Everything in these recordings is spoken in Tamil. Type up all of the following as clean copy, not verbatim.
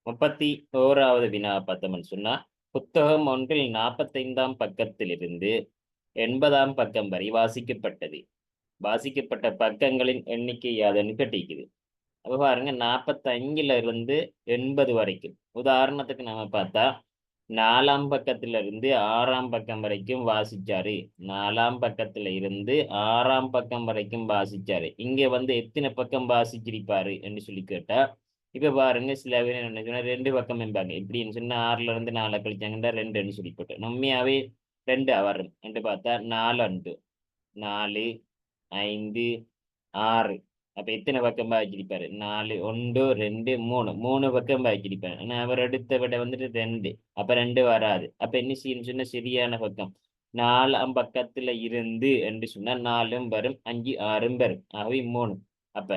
31வது வினா பார்த்தோம்னு சொன்னா, புத்தகம் ஒன்றில் 45ஆம் பக்கத்திலிருந்து 80ஆம் பக்கம் வரை வாசிக்கப்பட்டது. வாசிக்கப்பட்ட பக்கங்களின் எண்ணிக்கை யாதுன்னு கேட்டிருக்குது. அப்ப பாருங்க 45ல இருந்து 80 வரைக்கும். உதாரணத்துக்கு நம்ம பார்த்தா, 4ஆம் பக்கத்துல இருந்து 6ஆம் பக்கம் வரைக்கும் வாசிச்சாரு. 4ஆம் பக்கத்துல இருந்து 6ஆம் பக்கம் வரைக்கும் வாசிச்சாரு. இங்க வந்து எத்தனை பக்கம் வாசிச்சிருப்பாரு என்று சொல்லி கேட்டா, இப்ப பாருங்க சில பேர் என்ன சொன்னா 2 பக்கம் என்பாங்க. எப்படின்னு சொன்னா 6ல இருந்து 4 கழிச்சாங்கன்னா 2ன்னு சொல்லி போட்டு. உண்மையாவே 2 வரும் என்று பார்த்தா 4 உண்டு. 4, 5, 6. அப்ப எத்தனை பக்கம் வாசிச்சிருப்பாரு? 4, 1, 2, 3. 3 பக்கம் வாசிச்சிருப்பாரு. ஆனா அவர் எடுத்த விட வந்துட்டு 2. அப்ப 2 வராது. அப்ப என்ன செய்யணும்னு சொன்னா சரியான பக்கம். 4ஆம் பக்கத்துல இருந்து என்று சொன்னா 4ம் வரும், 5, 6ம் வரும். ஆகவே 3. அப்ப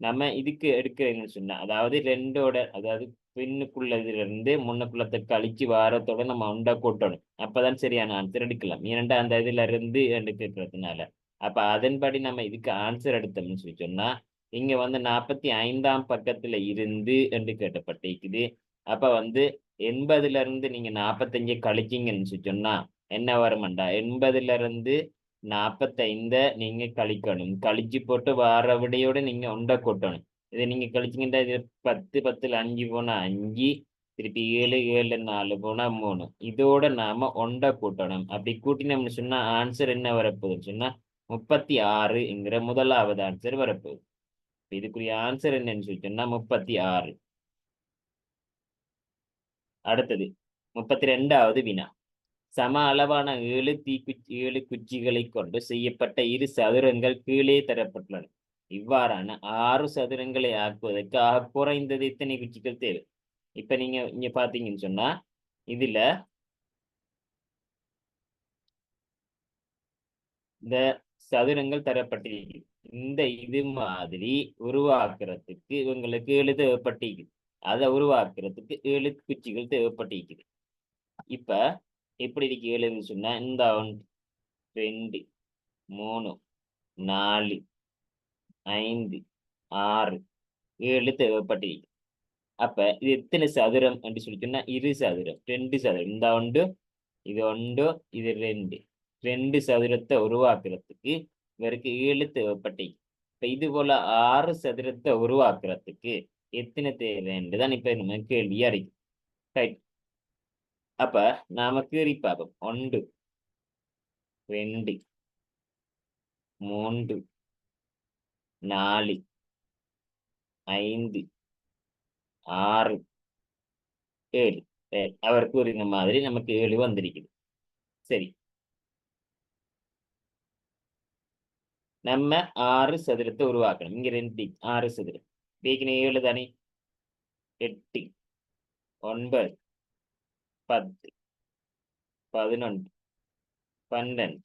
நம்ம இதுக்கு எடுக்கிறேன்னு சொன்னா, அதாவது 2ஓட அதாவது பின்னுக்குள்ளதுல இருந்து முன்னுக்குள்ளத்தை கழிச்சு வாரத்தோட நம்ம உண்டா கூட்டணும். அப்பதான் சரியான ஆன்சர் எடுக்கலாம். ஏனென்றா அந்த இதுல இருந்து என்று கேட்கறதுனால. அப்ப அதன்படி நம்ம இதுக்கு ஆன்சர் எடுத்தோம்னு சொல்லி சொன்னா, இங்க வந்து 45ஆம் பக்கத்துல இருந்து என்று கேட்டப்பட்டிருக்குது. அப்ப வந்து 80ல இருந்து நீங்க 45 கழிச்சீங்கன்னு சொல்லி சொன்னா, என்ன வரும்டா 80ல இருந்து 45 நீங்க கழிக்கணும். கழிச்சு போட்டு வார விடையோட நீங்க உண்ட கூட்டணும். இதை நீங்க கழிச்சீங்கன்னா இது 10, 10ல 5 போனா 5, திருப்பி 7, 7ல 4 போனா 3. இதோட நாம உண்ட கூட்டணும். அப்படி கூட்டினோம்னு சொன்னா ஆன்சர் என்ன வரப்போகுதுன்னு சொன்னா 36ங்கிற முதலாவது ஆன்சர் வரப்போகுது. இதுக்குரிய ஆன்சர் என்னன்னு சொல்லி சொன்னா 36. அடுத்தது 32வது வினா. சம அளவான 7 குச்சிகளைக் கொண்டு செய்யப்பட்ட 2 சதுரங்கள் கீழே தரப்பட்டுள்ளன. இவ்வாறான 6 சதுரங்களை ஆக்குவதற்கு ஆக குறைந்தது எத்தனை குச்சிகள் தேவை? இப்ப நீங்க இங்க பாத்தீங்கன்னு சொன்னா, இதுல இந்த சதுரங்கள் தரப்பட்டிருக்கு. இந்த இது மாதிரி உருவாக்குறதுக்கு இவங்களுக்கு 7 தேவைப்பட்டிருக்குது. அதை உருவாக்குறதுக்கு 7 குச்சிகள் தேவைப்பட்டிருக்குது. இப்ப எப்படி இருக்கு 7ன்னு சொன்னா, இந்த 1, 2, 3, 4, 5, 6, 7 தேவைப்பட்டிருக்கு. அப்ப இது எத்தனை சதுரம் என்று சொல்லி சொன்னா 2 சதுரம், 2 சதுரம். இந்த 1, இது 1, இது 2. 2 சதுரத்தை உருவாக்குறதுக்கு இவருக்கு 7 தேவைப்பட்டிருக்கு. இப்ப இது போல 6 சதுரத்தை உருவாக்குறதுக்கு எத்தனை தேவைன்னுதான் இப்ப நம்ம கேள்வியா இருக்கு. ரைட். அப்ப நாம கீறி பார்ப்போம். 1, 2, 3, 4, 5, 6, 7. அவர் கூறின மாதிரி நமக்கு 7 வந்திருக்குது. சரி, நம்ம 6 சதுரத்தை உருவாக்கணும். இங்க 2, 6 சதுரம். பேக்கின 7 தானே. 8, 9, 10, 11, 12,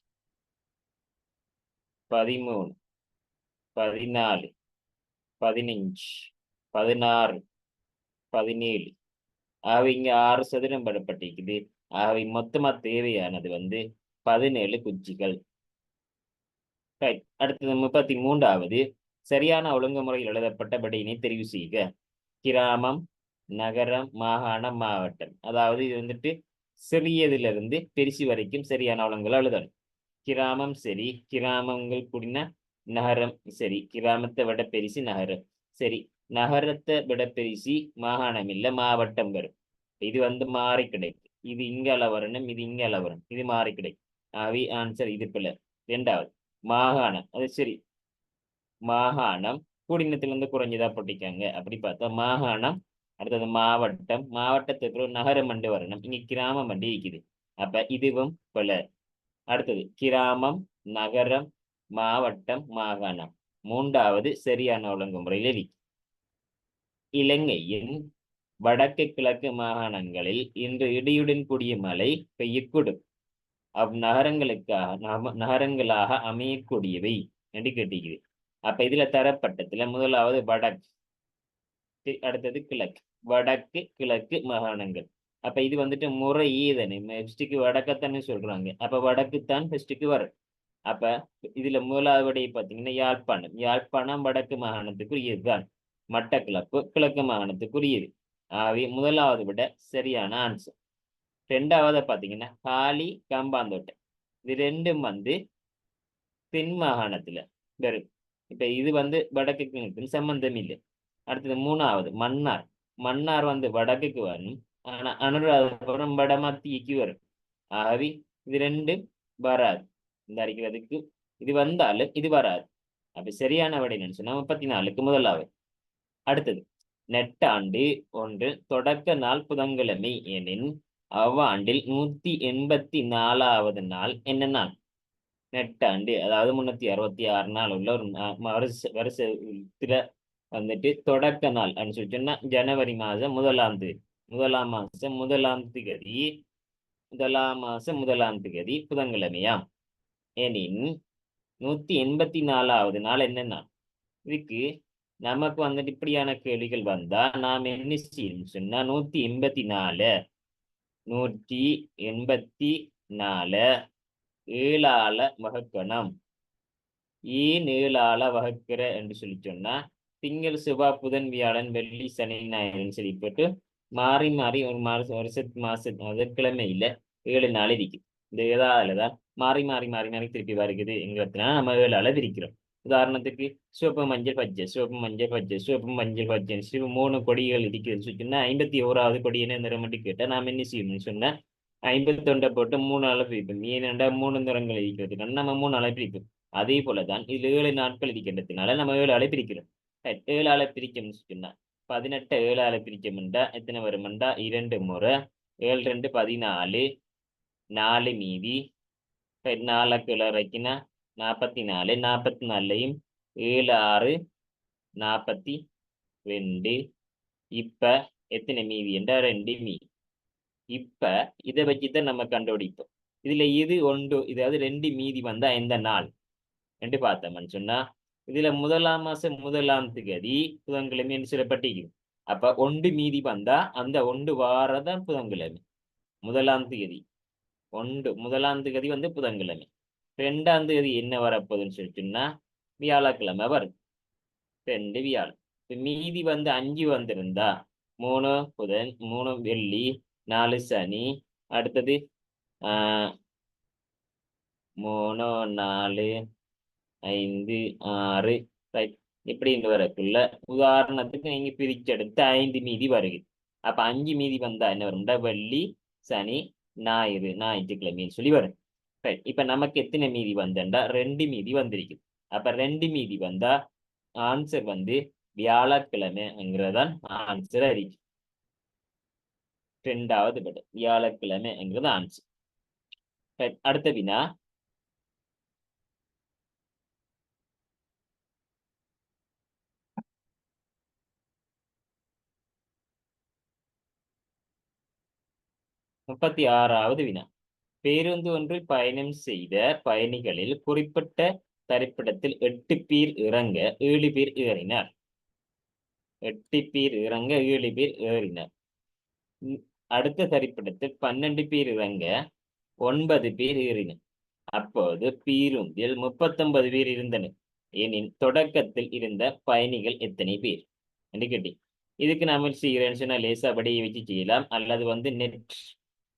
13, 14, 15, 16, 17. ஆகவே இங்க 6 சதுரம் படப்பட்டிருக்குது. ஆகவே மொத்தமா தேவையானது வந்து 17 குச்சிகள். ரைட். அடுத்தது 33வது. சரியான ஒழுங்குமுறையில் எழுதப்பட்ட விடையினை தெரிவு செய்க. கிராமம், நகரம், மாகாணம், மாவட்டம். அதாவது இது வந்துட்டு சிறியதிலிருந்து பெருசு வரைக்கும் சரியான ஒழுங்குல எழுதணும். கிராமம் சரி, கிராமங்கள் கூடின நகரம் சரி, கிராமத்தை விட பெருசு நகரம் சரி, நகரத்தை விட பெருசு மாகாணம் இல்ல மாவட்டம் வரும். இது வந்து மாறி கிடைக்கும். இது இங்கால வரணும், இது இங்கால வரணும். இது மாறி கிடைக்கும். ஆகவே ஆன்சர் இது பிள்ளை. 2வது மாகாணம். அது சரி, மாகாணம் கூடினத்திலிருந்து குறைஞ்சதா போட்டிருக்காங்க. அப்படி பார்த்தா மாகாணம். அடுத்தது மாவட்டம். மாவட்டத்துக்கு ஒரு நகரம் மண்டு வரணும். இங்க கிராமம் மண்டி இருக்குது. அப்ப இதுவும் பிள்ளை. அடுத்தது கிராமம், நகரம், மாவட்டம், மாகாணம். 3வது சரியான ஒழுங்குமுறையில் இருக்கு. இலங்கையின் வடக்கு கிழக்கு மாகாணங்களில் இன்று இடியுடன் கூடிய மழை பெய்யக்கூடும். நகரங்களாக அமையக்கூடியவை என்று கேட்டிருக்குது. அப்ப இதுல தரப்பட்டதுல முதலாவது வடக்கு, அடுத்தது கிழக்கு. வடக்கு கிழக்கு மாகாணங்கள். அப்ப இது வந்துட்டு முறையே தானே. ஃபர்ஸ்ட்டுக்கு வடக்கத்தானே சொல்றாங்க. அப்ப வடக்குத்தான் ஃபர்ஸ்ட்டுக்கு வரும். அப்ப இதுல முதலாவது விடை பார்த்தீங்கன்னா யாழ்ப்பாணம். யாழ்ப்பாணம் வடக்கு மாகாணத்துக்குரியதுதான். மட்டக்களப்பு கிழக்கு மாகாணத்துக்குரியது. ஆகவே முதலாவது விட சரியான ஆன்சர். ரெண்டாவது பாத்தீங்கன்னா காலி கம்பாந்தோட்டை, இது ரெண்டும் வந்து தென் மாகாணத்துல வரும். இப்ப இது வந்து வடக்குக்கு சம்பந்தம் இல்லை. அடுத்தது மூணாவது மன்னார். மன்னார் வந்து வடக்குக்கு வரும், ஆனா அனுராதபுரம் வடமத்திக்கு வரும். ஆகவே இது ரெண்டும் வராது. இந்த அடிக்கிறதுக்கு இது வந்தாலும் இது வராது. அப்ப சரியான விடை என்னன்னு சொன்னா 34க்கு முதலாவது. அடுத்தது நெட்டாண்டு ஒன்று தொடக்க நாள் புதன்கிழமை எனின் அவ்வாண்டில் 184வது நாள் என்ன நாள்? நெட்டாண்டு அதாவது 366 நாள் உள்ள ஒரு வருஷத்துல வந்துட்டு தொடக்க நாள் அப்படின்னு சொல்லி சொன்னா ஜனவரி மாதம் முதலாம் தேதி, முதலாம் மாசம் முதலாம் தேதி புதன்கிழமையாம் எனின் 184வது நாள் என்னன்னா? இதுக்கு நமக்கு வந்துட்டு இப்படியான கேள்விகள் வந்தா நாம் என்ன செய்யணும் சொன்னா 184 7ஆல வகுக்கணும். ஏன் 7ஆல வகுக்கிற என்று சொல்லி சொன்னா திங்கள் செவ்வாய் புதன் வியாழன் வெள்ளி சனி ஞாயிறுன்னு சொல்லி போட்டு மாறி மாறி ஒரு மாச கிழமையில 7 நாள் இருக்குது. இந்த ஏதாவதுதான் மாறி மாறி மாறி மாறி திருப்பி வருகிறது என்கிறதுனால நம்ம 7ஆல பிரிக்கிறோம். உதாரணத்துக்கு சிவப்பு மஞ்சள் பச்சை, சிவப்பு மஞ்சள் பச்சை, சிவப்பு மஞ்சள் பச்சை, 3 கொடிகள் இருக்குதுன்னு சொன்னா 51வது கொடி என்ன நிறம் என்று கேட்டா நாம் என்ன செய்யணும்னு சொன்னா 51 போட்டு 3ஆல பிரிப்போம். ஏனென்றா 3 நிறங்கள் இருக்கிறதுனால நம்ம 3ஆல பிரிப்போம். அதே போலதான் இதுல 7 நாட்கள் இருக்கின்றதுனால நம்ம 7ஆல பிரிக்கிறோம். 7ஆல பிரிக்கணும்னு சொன்னா 18 7ஆல பிரிக்கமுண்டா எத்தனை வருமெண்டா 2 முறை 7 2 14, 4 மீதி 4 கிளறைக்குன்னா 44, 44லையும் 7 6 42. இப்ப எத்தனை மீதி என்றா 2 மீதி. இப்ப இதை வச்சுதான் நம்ம கண்டுபிடிப்போம். இதுல இது ஒன்று, இதாவது 2 மீதி வந்தா எந்த நாள் என்று பார்த்தோம்னு சொன்னா இதுல முதலாம் மாசம் முதலாம் திகதி புதன்கிழமை என்று சொல்லப்பட்டிருக்கு. அப்ப 1 மீதி வந்தா அந்த 1 வாரதான் புதன்கிழமை. முதலாம் திகதி வந்து புதன்கிழமை. 2ஆம் தேதி என்ன வரப்போகுதுன்னு சொல்லிட்டுன்னா வியாழக்கிழமை வரும். 2 வியாழன். மீதி வந்து 5 வந்திருந்தா 3 புதன், 3 வெள்ளி, 4 சனி, அடுத்தது 3 4 5 6 ரைட் இப்படின்னு வரக்குள்ள உதாரணத்துக்கு நீங்க பிரிச்செடுத்து 5 மீதி வருகிறது. அப்ப 5 மீதி வந்தா என்ன வரும்டா வெள்ளி சனி ஞாயிற்றுக்கிழமைன்னு சொல்லி வரும். ரைட் இப்ப நமக்கு எத்தனை மீதி வந்தா 2 மீதி வந்திருக்குது. அப்ப 2 மீதி வந்தா ஆன்சர் வந்து வியாழக்கிழமைங்கிறதான் ஆன்சர் ஆயிருக்கு. 2வது பட் வியாழக்கிழமைங்கிறது ஆன்சர். அடுத்த வினா முப்பத்தி 6வது வினா. பேருந்து ஒன்றில் பயணம் செய்த பயணிகளில் குறிப்பிட்ட தரிப்பிடத்தில் 8 பேர் இறங்க 7 பேர் ஏறினார். 8 பேர் இறங்க 7 பேர் ஏறினார். அடுத்த தரிப்பிடத்தில் 12 பேர் இறங்க 9 பேர் ஏறினர். அப்போது பேருந்தில் 39 பேர் இருந்தனர் எனின் தொடக்கத்தில் இருந்த பயணிகள் எத்தனை பேர் என்று கேட்டி. இதுக்கு நாம செய்யறேன்னு லேசா படியை வச்சு செய்யலாம், அல்லது வந்து நெட்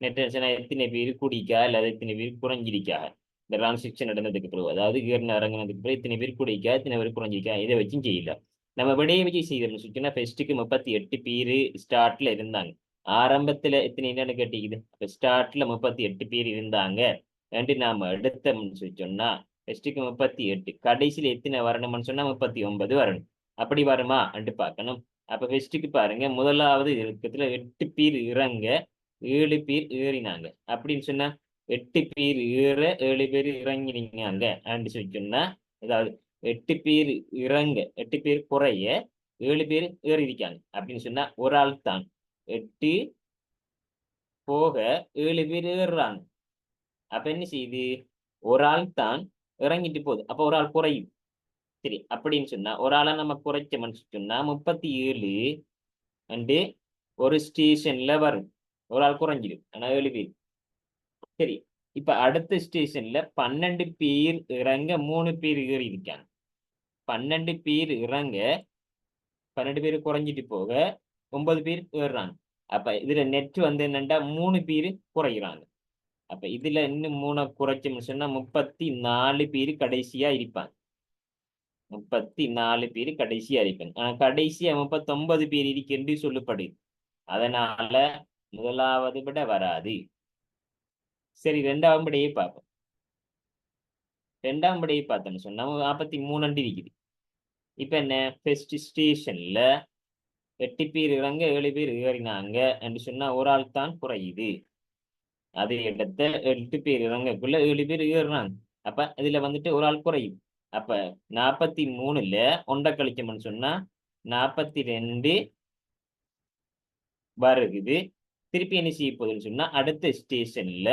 எத்தனை பேர் கூடிக்கா அல்லது எத்தனை பேர் குறைஞ்சிருக்கா இந்த டிரான்சாக்ஷன் நடந்ததுக்கு பிறகு, அதாவது ஏறின இறங்கினதுக்கு பிறகு இத்தனை பேர் கூடிக்கா இத்தனை பேர் குறைஞ்சிருக்கா இதை வச்சும் செய்யலாம். நம்ம விடையை வச்சு செய்யறோம்னு சொன்னா ஃபர்ஸ்ட்டுக்கு 38 பேர் ஸ்டார்ட்ல இருந்தாங்க. ஆரம்பத்துல எத்தனை என்னன்னு கேட்டிக்குது. அப்ப ஸ்டார்ட்ல 38 பேர் இருந்தாங்க என்று நாம எடுத்தோம்னு சொல்லி சொன்னா ஃபர்ஸ்ட்டுக்கு 38, கடைசியில எத்தனை வரணும்னு சொன்னா 39 வரணும். அப்படி வருமா என்று பார்க்கணும். அப்ப ஃபர்ஸ்ட்டுக்கு பாருங்க, முதலாவது இருக்கத்துல 8 பேர் இறங்க 7 பேர் ஏறினாங்க அப்படின்னு சொன்னா 8 பேர் ஏற 7 பேர் இறங்கினீங்க அப்படின்னு சொல்லி சொன்னா, அதாவது 8 பேர் இறங்க 8 பேர் குறைய 7 பேர் ஏறி இருக்காங்க அப்படின்னு சொன்னா ஒரு ஆள் தான் 8 போக 7 பேர் ஏறுறாங்க. அப்ப என்ன செய்யுது, ஒரு ஆள் தான் இறங்கிட்டு போகுது. அப்ப ஒரு ஆள் குறையும். சரி அப்படின்னு சொன்னா ஒரு ஆளை நம்ம குறைச்சோம்னு சொன்னா 37 அண்டு ஒரு ஸ்டேஷன்ல வரும். ஒரு ஆள் குறைஞ்சிடும், ஆனா 7 பேர். சரி இப்ப அடுத்த ஸ்டேஷன்ல 12 பேர் இறங்க 3 பேர் ஏறி இருக்காங்க. 12 பேர் இறங்க 12 பேர் குறைஞ்சிட்டு போக 9 பேர் ஏறுறாங்க. அப்ப இதுல நெட் வந்து என்னண்டா 3 பேர் குறைகிறாங்க. அப்ப இதுல இன்னும் 3 குறைச்சோம்னு சொன்னா 34 பேர் கடைசியா இருப்பாங்க. 34 பேர் கடைசியா இருப்பாங்க. ஆனா கடைசியா 39 பேர் என்று சொல்லப்படுது. அதனால முதலாவது விட வராது. சரி, இரண்டாம் விடையை பார்ப்போம். இரண்டாம் விடையை பார்த்தோம்னு சொன்னா 43 இருக்குது. இப்ப என்ன, ஃபர்ஸ்ட் ஸ்டேஷன்ல 8 பேர் இறங்க 7 பேர் ஏறினாங்க என்று சொன்னா ஒரு ஆள் தான் குறையுது. அதே இடத்த 8 பேர் இறங்கக்குள்ள 7 பேர் ஏறுறாங்க. அப்ப இதுல வந்துட்டு ஒரு ஆள் குறையுது. அப்ப 43ல 1 கழிச்சோம்னு சொன்னா 42 வருகுது. திருப்பி என்ன செய்ய போகுதுன்னு சொன்னா அடுத்த ஸ்டேஷன்ல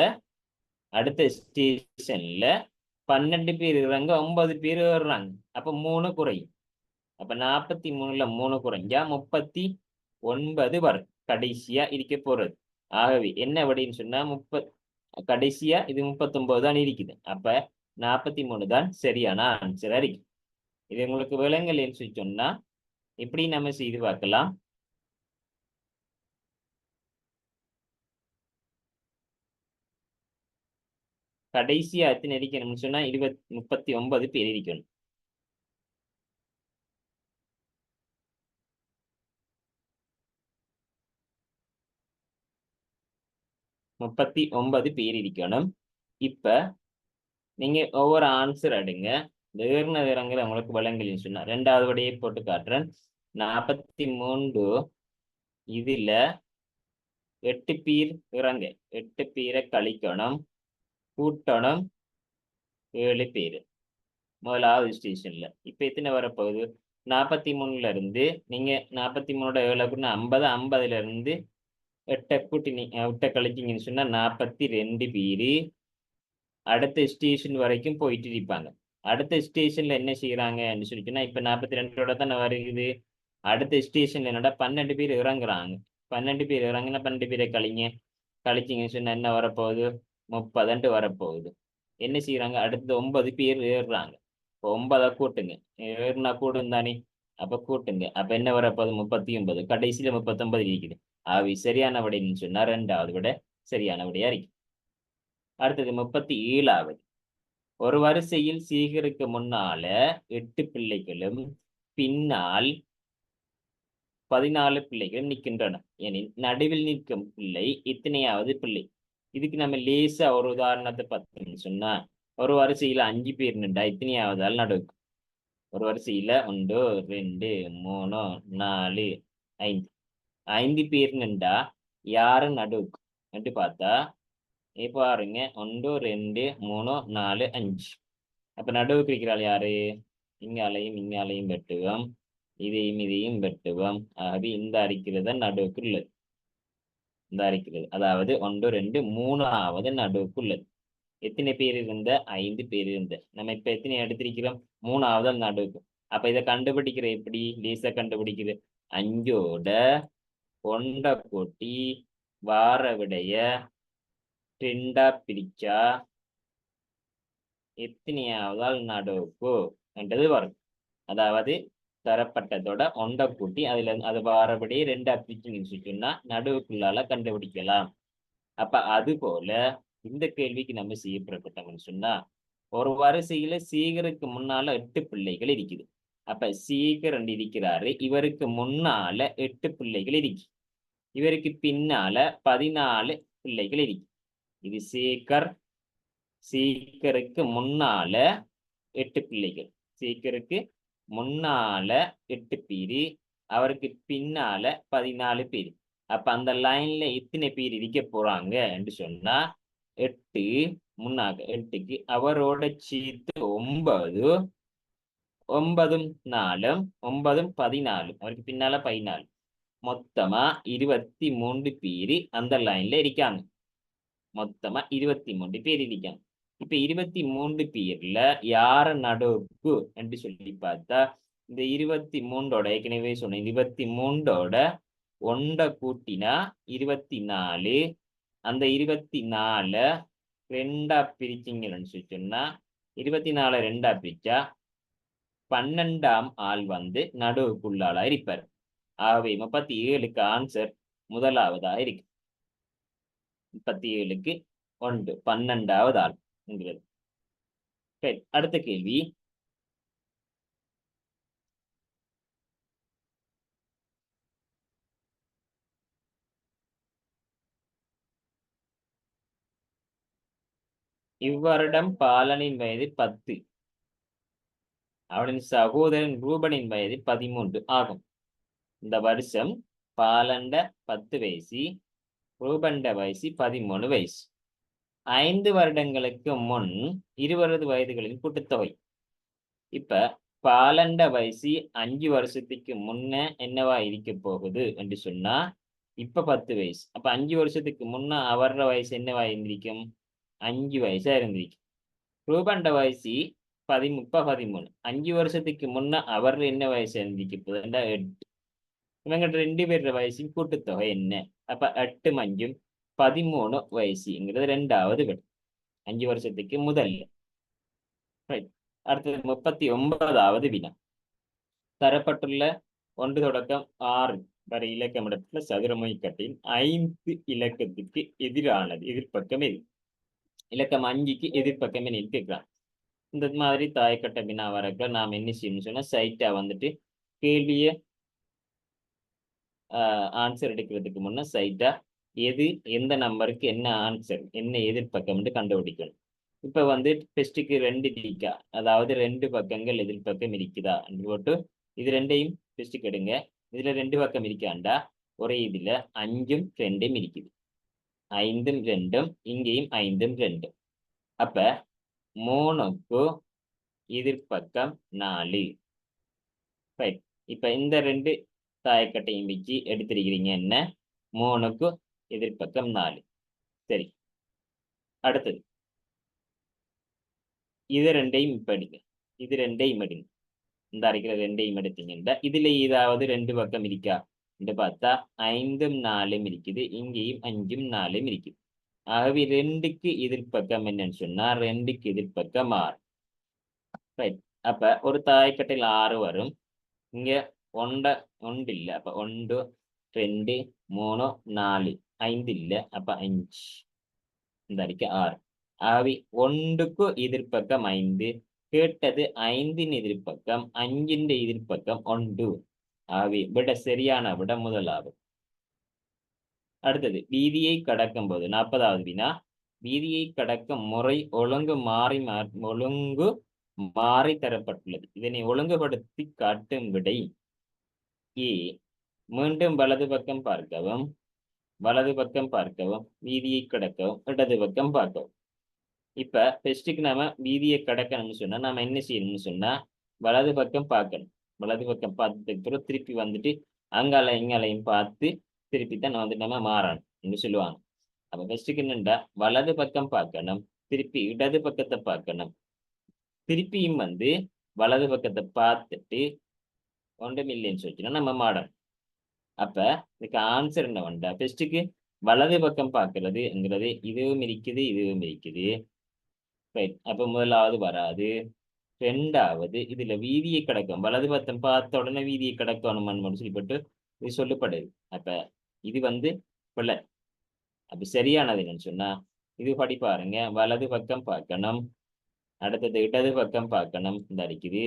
12 பேர் இறங்க 9 பேர் ஏறுறாங்க. அப்ப 3 குறையும். அப்ப 43ல 3 குறைஞ்சா 39 வரும். கடைசியா இருக்க போறது. ஆகவே என்ன விடைன்னு சொன்னா கடைசியா இது 39 தான் இருக்குது. அப்ப 43 தான் சரியான ஆன்சரா இருக்கு. இது உங்களுக்கு விலங்கல்னு சொல்லி சொன்னா இப்படி நம்ம செய்து பார்க்கலாம். கடைசியா எத்தனை இருக்கணும்னு சொன்னா 39 பேர் இருக்கணும். 39 பேர் இருக்கணும். இப்ப நீங்க ஒவ்வொரு ஆன்சர் எடுங்க. இந்த ஏறின இறங்குற உங்களுக்கு விலங்கல்னு சொன்னா ரெண்டாவது விடையை போட்டு காட்டுறேன். 43 இதுல 8 பேர் இறங்க 8 பேரை கழிக்கணும், கூட்டணும் 7 பேர் முதலாவது ஸ்டேஷன்ல. இப்ப எத்தனை வரப்போகுது? 43ல இருந்து நீங்க 43ஓட 7 கூட்டினா 50, 50ல இருந்து 8 கூட்டி 8 கழிச்சிங்கன்னு சொன்னா 42 பேரு அடுத்த ஸ்டேஷன் வரைக்கும் போயிட்டு இருப்பாங்க. அடுத்த ஸ்டேஷன்ல என்ன செய்யறாங்கன்னு சொல்லிட்டுன்னா இப்ப 42ஓட தானே வருகுது. அடுத்த ஸ்டேஷன்ல என்னடா 12 பேர் இறங்குறாங்க. 12 பேர் இறங்குனா 12 பேரை கழிச்சிங்கன்னு சொன்னா என்ன வரப்போகுது? 30 வரப்போகுது. என்ன செய்யறாங்க? அடுத்து 9 பேர் ஏறுறாங்க. இப்போ 9 கூட்டுங்க. ஏறுனா கூடும் தானே. அப்ப கூட்டுங்க. அப்ப என்ன வரப்போகுது? 39. கடைசியில 39 இருக்குது. அவை சரியான விடைன்னு சொன்னா ரெண்டாவது விட சரியான விடையா இருக்கு. அடுத்தது 37வது. ஒரு வரிசையில் சீகருக்கு முன்னால 8 பிள்ளைகளும் பின்னால் 14 பிள்ளைகளும் நிற்கின்றன எனில் நடுவில் நிற்கும் பிள்ளை எத்தனையாவது பிள்ளை? இதுக்கு நம்ம லேசா ஒரு உதாரணத்தை பார்த்தோம்னு சொன்னா ஒரு வரிசையில 5 பேர் நின்றா எத்தனையாவது ஆள் நடுவுக்கு? ஒரு வரிசையில 1 2 3 4 5 5 பேர் நின்றா யாரு நடுவுக்கு என்று பார்த்தா பாருங்க 1 2 3 4 5. அப்ப நடுவுக்கு இருக்கிறாள் யாரு? இங்காலையும் வெட்டுவோம், இதையும் வெட்டுவோம். ஆகவே இந்த அறிக்கிறது நடுவுக்கு உள்ளது. இந்த அறிக்கிறது அதாவது 1 2 3வது நடுவுக்கு உள்ளது. எத்தனை பேர் இருந்த? 5 பேர் இருந்த. நம்ம இப்ப எத்தனை எடுத்திருக்கிறோம்? 3வது நடுவுக்கு. அப்ப இதை கண்டுபிடிக்கிற எப்படி? லேசா கண்டுபிடிக்கிறது. 5ஓட 1 கூட்டி வார விடைய 2 பிரிச்சா எத்தனையாவது ஆள் நடுவுக்கு என்றது வரும். அதாவது தரப்பட்டதோட 1 கூட்டி அதுல அது வாரபடியே 2 பிரிச்சுன்னு சொன்னா நடுவுக்குள்ளால கண்டுபிடிக்கலாம். அப்ப அது போல இந்த கேள்விக்கு நம்ம செய்யப்படப்பட்டோம்னு சொன்னா ஒரு வரிசையில சீகருக்கு முன்னால 8 பிள்ளைகள் இருக்குது. அப்ப சீகர் இருக்கிறாரு, இவருக்கு முன்னால 8 பிள்ளைகள் இருக்கு, இவருக்கு பின்னால 14 பிள்ளைகள் இருக்கு. இது சீக்கருக்கு முன்னால 8 பிள்ளைகள், சீக்கருக்கு முன்னால 8 பேரு, அவருக்கு பின்னால 14 பேர். அப்ப அந்த லைன்ல எத்தனை பேர் இருக்க போறாங்க என்று சொன்னா 8 முன்னாக 8க்கு அவரோட சேர்த்து 9, 9 4 9 14, அவருக்கு பின்னால 14, மொத்தமா 23 பேரு அந்த லைன்ல இருக்காங்க. மொத்தமா 23 பேர் இருக்காங்க. இப்ப 23 பேர்ல யார நடுவுக்கு என்று சொல்லி பார்த்தா இந்த 23ஓட ஏற்கனவே சொன்ன 23ஓட 1 கூட்டினா 24, அந்த 24 2 பிரிச்சிங்கன்னு சொன்னா 24 2 பிரிச்சா 12ஆம் ஆள் வந்து நடுவுக்குள்ளாளா இருப்பார். ஆகவே 37க்கு ஆன்சர் முதலாவதா இருக்கு. 37க்கு 1 12வது ஆள் என்கிறது. அடுத்த கேள்வி. இவ்வருடம் பாலனின் வயது 10, அவனின் சகோதரன் ரூபனின் வயது 13 ஆகும். இந்த வருஷம் பாலண்ட 10 வயசு, ரூபண்ட வயசு 13 வயசு. 5 வருடங்களுக்கு முன் 20 வயதுகளின் கூட்டுத்தொகை. இப்ப பாலண்ட வயசு 5 வருஷத்துக்கு முன்ன என்னவா இருக்க போகுது என்று சொன்னா, இப்ப 10 வயசு. அப்ப 5 வருஷத்துக்கு முன்ன அவர வயசு என்னவா இருந்திருக்கும்? 5 வயசா இருந்திருக்கும். ரூபண்ட வயசு 13. 5 வருஷத்துக்கு முன்ன அவர் என்ன வயசு இருந்திருக்க போகுதுன்னா 8. இவங்க 2 பேரோட வயசின் கூட்டுத்தொகை என்ன? அப்ப 8 5 13 வயசுங்கிறது 2வது விட 5 வருஷத்துக்கு முதல்ல. அடுத்தது 39வது வினா. தரப்பட்டுள்ள 1 தொடக்கம் 6 வரை இலக்கமிடத்துல சதுரமுய்கட்டின் 5 இலக்கத்துக்கு எதிரானது எதிர்ப்பக்கம் எது? இலக்கம் 5க்கு எதிர்ப்பக்கம் என்ன கேட்கிறான். இந்த மாதிரி தாய்க்கட்ட வினா வரக்குள்ள நாம் என்ன செய்யணும்னு சொன்னா, சைட்டா வந்துட்டு கேள்விய ஆன்சர் எடுக்கிறதுக்கு முன்ன சைட்டா எது எந்த நம்பருக்கு என்ன ஆன்சர் என்ன எதிர்ப்பக்கம்னு கண்டுபிடிக்கணும். இப்ப வந்து டெஸ்ட்டுக்கு 2 இருக்கா, அதாவது 2 பக்கங்கள் எதிர்ப்பக்கம் இருக்குதா போட்டு இது 2ஐயும் டெஸ்ட்டுக்கு எடுங்க. இதுல 2 பக்கம் இருக்காண்டா ஒரே இதுல 5ம் 2ம் இருக்குது. 5ம் 2ம் இங்கேயும் 5ம் 2ம். அப்ப 3க்கு எதிர்ப்பக்கம் 4. ரைட். இப்ப இந்த 2 தாயக்கட்டையும் வச்சு எடுத்திருக்கிறீங்க என்ன? 3க்கு எதிர்ப்பக்கம் 4. சரி, அடுத்தது இது 2ஐயும் இப்ப எடுங்க. இது 2ஐயும் எடுங்க. இந்த அரைக்கிற 2ஐயும் எடுத்தீங்கன்னா இதுல ஏதாவது 2 பக்கம் இருக்கா என்று பார்த்தா 5ம் 4ம் இருக்குது. இங்கேயும் 5ம் 4ம் இருக்குது. ஆகவே 2க்கு எதிர்ப்பக்கம் என்னன்னு சொன்னா 2க்கு எதிர்ப்பக்கம் 6. ரைட். அப்ப ஒரு தாய்க்கட்டையில் 6 வரும். இங்க 1 இல்ல. அப்ப 1 2 3 4 5 இல்ல. அப்ப 5 இந்த அடிக்க 6. ஆகவே 1க்கு எதிர்ப்பக்கம் 5. கேட்டது 5ன் எதிர்ப்பக்கம், 5ன் எதிர்ப்பக்கம் 1. ஆகவே விட சரியான விட முதலாவது. அடுத்தது வீதியை கடக்கும் போது 40வது வினா. வீதியை கடக்கும் முறை ஒழுங்கு மாறி தரப்பட்டுள்ளது. இதனை ஒழுங்குபடுத்தி காட்டும் விடை ஏ. மீண்டும் வலது பக்கம் பார்க்கவும், வலது பக்கம் பார்க்கவும், வீதியை கடக்கவும், இடது பக்கம் பார்க்கவும். இப்ப டெஸ்ட்டுக்கு நாம வீதியை கடக்கணும்னு சொன்னா நாம என்ன செய்யணும்னு சொன்னா வலது பக்கம் பார்க்கணும். வலது பக்கம் பார்த்ததுக்கு பிறகு திருப்பி வந்துட்டு அங்கால இங்காலையும் பார்த்து திருப்பி தான் வந்துட்டு நம்ம மாறணும் என்று சொல்லுவாங்க. அப்ப ஃபர்ஸ்ட்டுக்கு என்னண்டா வலது பக்கம் பார்க்கணும், திருப்பி இடது பக்கத்தை பார்க்கணும், திருப்பியும் வந்து வலது பக்கத்தை பார்த்துட்டு ஒன்றுமில்லைன்னு சொல்லிச்சுன்னா நம்ம மாறணும். அப்ப இதுக்கு ஆன்சர் என்ன வேண்டா, ஃபர்ஸ்ட்டுக்கு வலது பக்கம் பார்க்கறதுங்கிறது இதுவும் இருக்குது இதுவும் இருக்குது. ரைட். அப்ப முதலாவது வராது. 2வது இதுல வீதியை கடக்கும், வலது பக்கம் பார்த்த உடனே வீதியை கடக்கணும் சொல்லிப்பட்டு இது சொல்லப்படுது. அப்ப இது வந்து பிள்ளை. அப்ப சரியானது என்னன்னு சொன்னா இது படி பாருங்க. வலது பக்கம் பார்க்கணும், அடுத்தது இடது பக்கம் பார்க்கணும், இந்த அடிக்குது.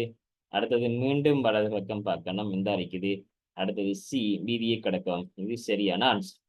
அடுத்தது மீண்டும் வலது பக்கம் பார்க்கணும், இந்த அடிக்குது. அடுத்தது சி வீதியை கடக்கும். இது சரியான ஆன்சர்.